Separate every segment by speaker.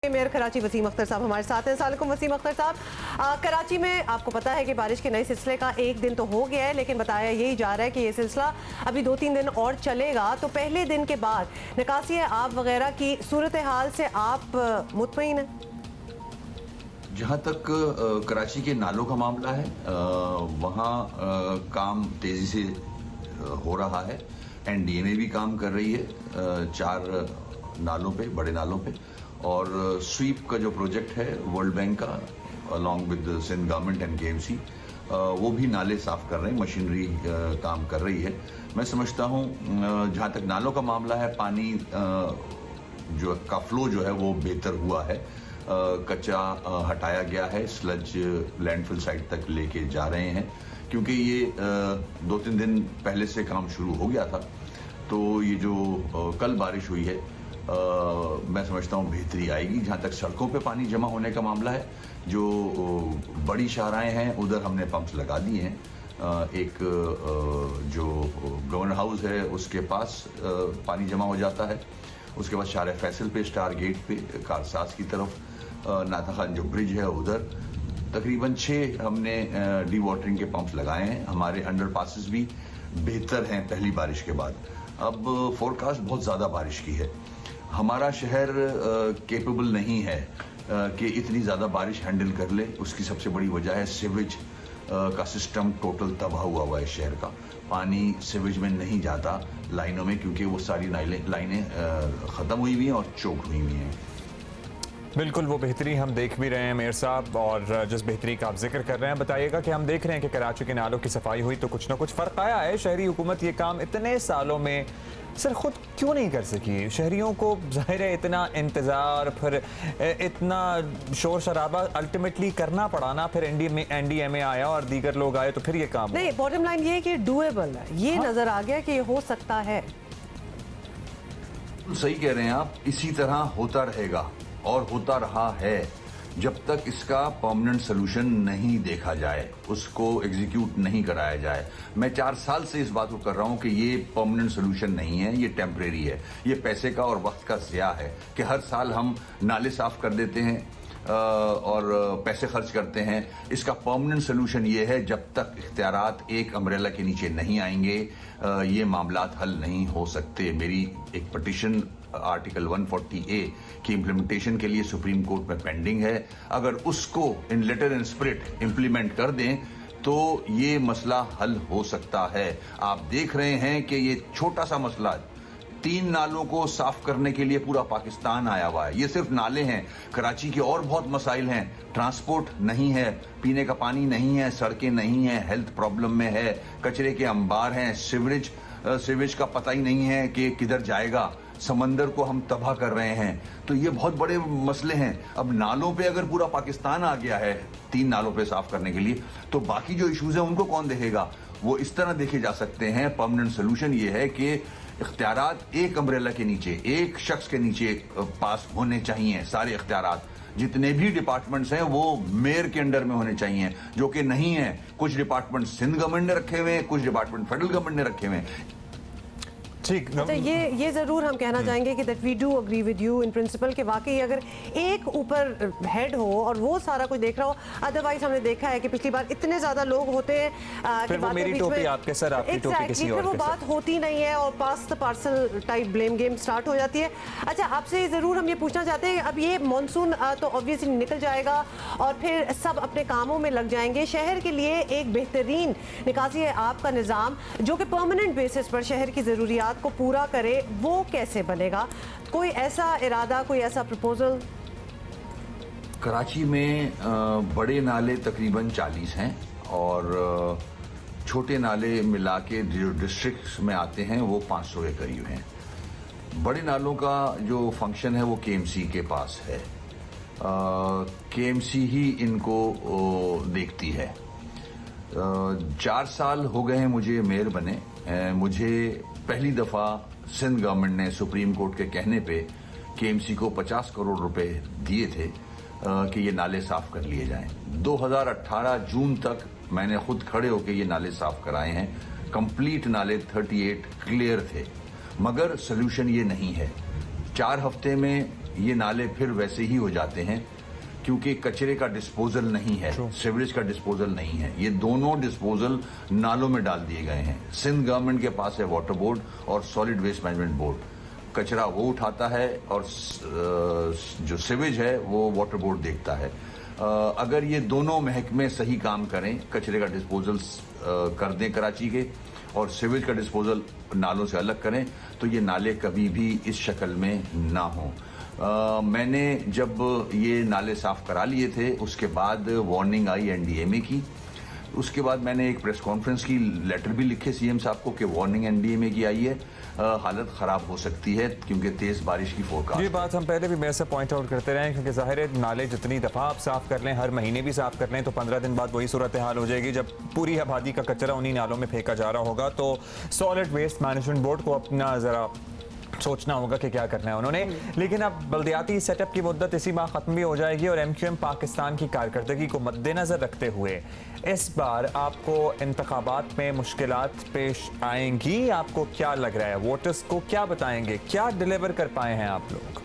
Speaker 1: Mayor Karachi Wasim Akhtar साहब हमारे साथ हैं। अस्सलाम वसीम अख्तर साहब, कराची में आपको पता है कि बारिश के नए सिलसिले का एक दिन तो हो गया है, लेकिन बताया यही जा रहा है कि ये सिलसिला अभी 2-3 दिन और चलेगा। तो पहले दिन के बाद निकासी आब वगैरह की सूरत हाल से आप मुतमईन हैं?
Speaker 2: जहाँ तक कराची के नालों का मामला है, वहाँ काम तेज़ी से हो रहा है। एनडीएमए भी काम कर रही है 4 नालों पे, बड़े नालों पे, और स्वीप का जो प्रोजेक्ट है वर्ल्ड बैंक का along with Sindh government and KMC, वो भी नाले साफ कर रहे हैं, मशीनरी काम कर रही है। मैं समझता हूँ जहाँ तक नालों का मामला है, पानी जो का फ्लो जो है वो बेहतर हुआ है। कच्चा हटाया गया है, स्लज लैंडफिल साइट तक लेके जा रहे हैं, क्योंकि ये 2-3 दिन पहले से काम शुरू हो गया था। तो ये जो कल बारिश हुई है, मैं समझता हूँ बेहतरी आएगी। जहाँ तक सड़कों पे पानी जमा होने का मामला है, जो बड़ी शाहराएं हैं उधर हमने पंप्स लगा दिए हैं। एक जो गवर्नर हाउस है उसके पास पानी जमा हो जाता है, उसके बाद शारे फैसल पे, स्टार गेट पे, कारसाज की तरफ, नाता खान जो ब्रिज है उधर तकरीबन 6 हमने डी वाटरिंग के पंप्स लगाए हैं। हमारे अंडर पासिस भी बेहतर हैं पहली बारिश के बाद। अब फोरकास्ट बहुत ज़्यादा बारिश की है। हमारा शहर केपेबल नहीं है कि इतनी ज़्यादा बारिश हैंडल कर ले। उसकी सबसे बड़ी वजह है सीवेज का सिस्टम टोटल तबाह हुआ है शहर का। पानी सीवेज में नहीं जाता लाइनों में, क्योंकि वो सारी लाइनें ख़त्म हुई हुई हैं और चोक हुई हुई हैं।
Speaker 3: बिल्कुल, वो बेहतरी हम देख भी रहे हैं मेयर साहब, और जिस बेहतरी का आप जिक्र कर रहे हैं, बताइएगा कि हम देख रहे हैं कि कराची के नालों की सफाई हुई तो कुछ ना कुछ फ़र्क आया है। शहरी हुकूमत ये काम इतने सालों में सर खुद क्यों नहीं कर सकी? शहरियों को ज़ाहिर है इतना इंतज़ार, फिर इतना शोर शराबा अल्टीमेटली करना पड़ा ना। फिर एनडीएमए आया और दीगर लोग आए तो फिर ये काम
Speaker 1: नहीं, बॉटम लाइन ये है कि डूएबल है, ये नजर आ गया कि ये हो सकता है।
Speaker 2: सही कह रहे हैं आप, इसी तरह होता रहेगा और होता रहा है जब तक इसका परमानेंट सोल्यूशन नहीं देखा जाए, उसको एग्जीक्यूट नहीं कराया जाए। मैं 4 साल से इस बात को कर रहा हूं कि ये परमानेंट सोल्यूशन नहीं है, ये टेम्परेरी है। ये पैसे का और वक्त का ज़िया है कि हर साल हम नाले साफ कर देते हैं और पैसे खर्च करते हैं। इसका परमानेंट सोल्यूशन ये है, जब तक इख्तियारात एक अम्ब्रेला के नीचे नहीं आएंगे ये मामलात हल नहीं हो सकते। मेरी एक पटिशन आर्टिकल 140A की इम्प्लीमेंटेशन के लिए सुप्रीम कोर्ट में पेंडिंग है। अगर उसको इन लेटर एंड स्पिरिट इम्प्लीमेंट कर दें तो ये मसला हल हो सकता है। आप देख रहे हैं कि ये छोटा सा मसला 3 नालों को साफ करने के लिए पूरा पाकिस्तान आया हुआ है। ये सिर्फ नाले हैं, कराची के और बहुत मसाइल हैं। ट्रांसपोर्ट नहीं है, पीने का पानी नहीं है, सड़कें नहीं हैं, हेल्थ प्रॉब्लम में है, कचरे के अंबार हैं, सीवेज का पता ही नहीं है कि किधर जाएगा, समंदर को हम तबाह कर रहे हैं। तो ये बहुत बड़े मसले हैं। अब नालों पे अगर पूरा पाकिस्तान आ गया है 3 नालों पे साफ करने के लिए, तो बाकी जो इश्यूज हैं उनको कौन देखेगा? वो इस तरह देखे जा सकते हैं। परमानेंट सोल्यूशन ये है कि इख्तियारात एक अम्ब्रेला के नीचे, एक शख्स के नीचे पास होने चाहिए। सारे इख्तियारात जितने भी डिपार्टमेंट्स हैं वो मेयर के अंडर में होने चाहिए, जो कि नहीं है। कुछ डिपार्टमेंट सिंध गवर्नमेंट ने रखे हुए हैं, कुछ डिपार्टमेंट फेडरल गवर्नमेंट ने रखे हुए हैं।
Speaker 3: ठीक।
Speaker 1: अच्छा, ये जरूर हम कहना चाहेंगे कि that we do agree with you in principle कि वाकई अगर एक ऊपर हेड हो और वो सारा कुछ देख रहा हो। अदरवाइज हमने देखा है कि पिछली बार इतने ज्यादा लोग होते हैं
Speaker 3: फिर वो मेरी टोपी आपके सर, आपकी टोपी किसी और के सर,
Speaker 1: वो बात होती नहीं है और pass the parcel type blame game start हो जाती है। अच्छा, आपसे जरूर हम ये पूछना चाहते हैं, अब ये मॉनसून तो ऑब्वियसली निकल जाएगा और फिर सब अपने कामों में लग जाएंगे। शहर के लिए एक बेहतरीन निकासी आपका निज़ाम जो कि परमानेंट बेसिस पर शहर की ज़रूरियात को पूरा करे, वो कैसे बनेगा? कोई ऐसा इरादा, कोई ऐसा प्रपोजल?
Speaker 2: कराची में बड़े नाले तकरीबन 40 हैं और छोटे नाले मिला के जो डिस्ट्रिक्ट्स में आते हैं वो 500 के करीब हैं। बड़े नालों का जो फंक्शन है वो केएमसी के पास है। केएमसी ही इनको देखती है। 4 साल हो गए हैं मुझे मेयर बने। मुझे पहली दफ़ा सिंध गवर्नमेंट ने सुप्रीम कोर्ट के कहने पे केएमसी को 50 करोड़ रुपए दिए थे कि ये नाले साफ कर लिए जाएं। 2018 जून तक मैंने खुद खड़े होकर ये नाले साफ कराए हैं। कंप्लीट नाले 38 क्लियर थे, मगर सोल्यूशन ये नहीं है। 4 हफ्ते में ये नाले फिर वैसे ही हो जाते हैं, क्योंकि कचरे का डिस्पोजल नहीं है, सीवरेज का डिस्पोजल नहीं है। ये दोनों डिस्पोजल नालों में डाल दिए गए हैं। सिंध गवर्नमेंट के पास है वाटर बोर्ड और सॉलिड वेस्ट मैनेजमेंट बोर्ड। कचरा वो उठाता है और जो सीवेज है वो वाटर बोर्ड देखता है। अगर ये दोनों महकमे सही काम करें, कचरे का डिस्पोजल कर दें कराची के और सीवेज का डिस्पोजल नालों से अलग करें, तो ये नाले कभी भी इस शक्ल में ना हों। मैंने जब ये नाले साफ करा लिए थे उसके बाद वार्निंग आई एनडीएमए की। उसके बाद मैंने एक प्रेस कॉन्फ्रेंस की लेटर भी लिखे सीएम साहब को कि वार्निंग एनडीएमए की आई है, हालत खराब हो सकती है क्योंकि तेज बारिश की फोरकास्ट।
Speaker 3: ये बात हम पहले भी मेरे से पॉइंट आउट करते रहे हैं, क्योंकि जाहिर है नाले जितनी दफ़ा आप साफ कर लें, हर महीने भी साफ कर लें, तो 15 दिन बाद वही सूरत हाल हो जाएगी जब पूरी आबादी का कचरा उन्हीं नालों में फेंका जा रहा होगा। तो सॉलिड वेस्ट मैनेजमेंट बोर्ड को अपना ज़रा सोचना होगा कि क्या करना है उन्होंने। लेकिन अब बल्दियाती सेटअप की मुद्दत इसी माह खत्म भी हो जाएगी और एमक्यूएम पाकिस्तान की कारकर्दगी को मद्देनजर रखते हुए इस बार आपको इंतखाबात में मुश्किलात पेश आएंगी। आपको क्या लग रहा है, वोटर्स को क्या बताएंगे, क्या डिलीवर कर पाए हैं आप लोग?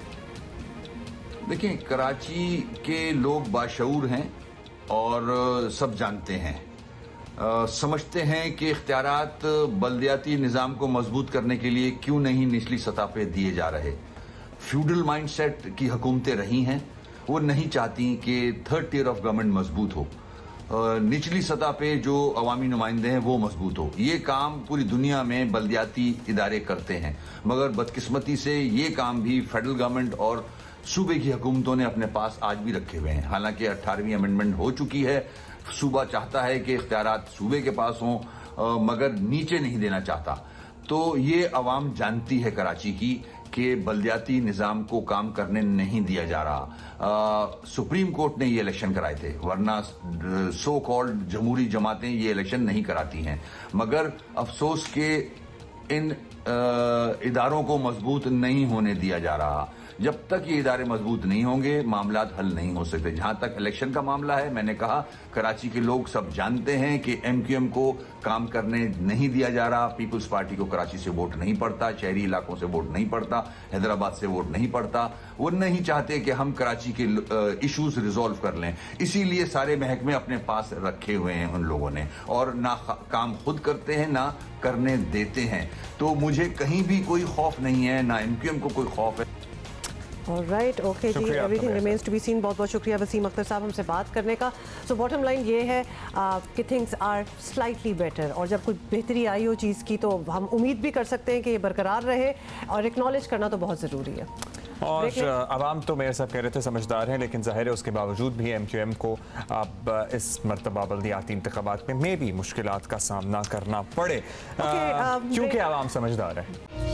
Speaker 2: देखिए, कराची के लोग बाशऊर हैं और सब जानते हैं, समझते हैं कि इख्तियारात बल्दियाती निज़ाम को मजबूत करने के लिए क्यों नहीं निचली सतह पे दिए जा रहे। फ्यूडल माइंडसेट की हुकूमतें रही हैं, वो नहीं चाहती कि थर्ड टियर ऑफ गवर्नमेंट मजबूत हो, निचली सतह पे जो अवामी नुमाइंदे हैं वो मजबूत हो। ये काम पूरी दुनिया में बल्दियाती इदारे करते हैं, मगर बदकिस्मती से ये काम भी फेडरल गवर्नमेंट और सूबे की हुकूमतों ने अपने पास आज भी रखे हुए हैं। हालांकि 18वीं अमेंडमेंट हो चुकी है, सूबा चाहता है कि इख्तियारात सूबे के पास हों, मगर नीचे नहीं देना चाहता। तो ये अवाम जानती है कराची की कि बल्दियाती निज़ाम को काम करने नहीं दिया जा रहा। सुप्रीम कोर्ट ने ये इलेक्शन कराए थे, वरना सो कॉल्ड जमहूरी जमातें ये इलेक्शन नहीं कराती हैं। मगर अफसोस के इन इदारों को मजबूत नहीं होने दिया जा रहा। जब तक ये इदारे मजबूत नहीं होंगे, मामलात हल नहीं हो सकते। जहां तक इलेक्शन का मामला है, मैंने कहा कराची के लोग सब जानते हैं कि एमक्यूएम को काम करने नहीं दिया जा रहा। पीपल्स पार्टी को कराची से वोट नहीं पड़ता, शहरी इलाकों से वोट नहीं पड़ता, हैदराबाद से वोट नहीं पड़ता। वो नहीं चाहते कि हम कराची के इश्यूज रिजॉल्व कर लें, इसीलिए सारे महकमे अपने पास रखे हुए हैं उन लोगों ने, और ना काम खुद करते हैं ना करने देते हैं। तो मुझे कहीं भी कोई खौफ नहीं है, ना एमक्यूएम को कोई खौफ है।
Speaker 1: Alright, okay ji, everything remains to be seen. बहुत बहुत शुक्रिया वसीम अख्तर साहब हमसे बात करने का। सो बॉटम लाइन ये है कि थिंग्स आर स्लाइटली बेटर, और जब कोई बेहतरी आई हो चीज़ की तो हम उम्मीद भी कर सकते हैं कि ये बरकरार रहे, और एक्नॉलेज करना तो बहुत ज़रूरी है।
Speaker 3: और अवाम तो मेरे साहब कह रहे थे समझदार हैं, लेकिन जाहिर है उसके बावजूद भी एमक्यूएम को अब इस मरतबा बल्दियाती इंतखाबात में भी मुश्किलात का सामना करना पड़े, क्योंकि अवाम समझदार है।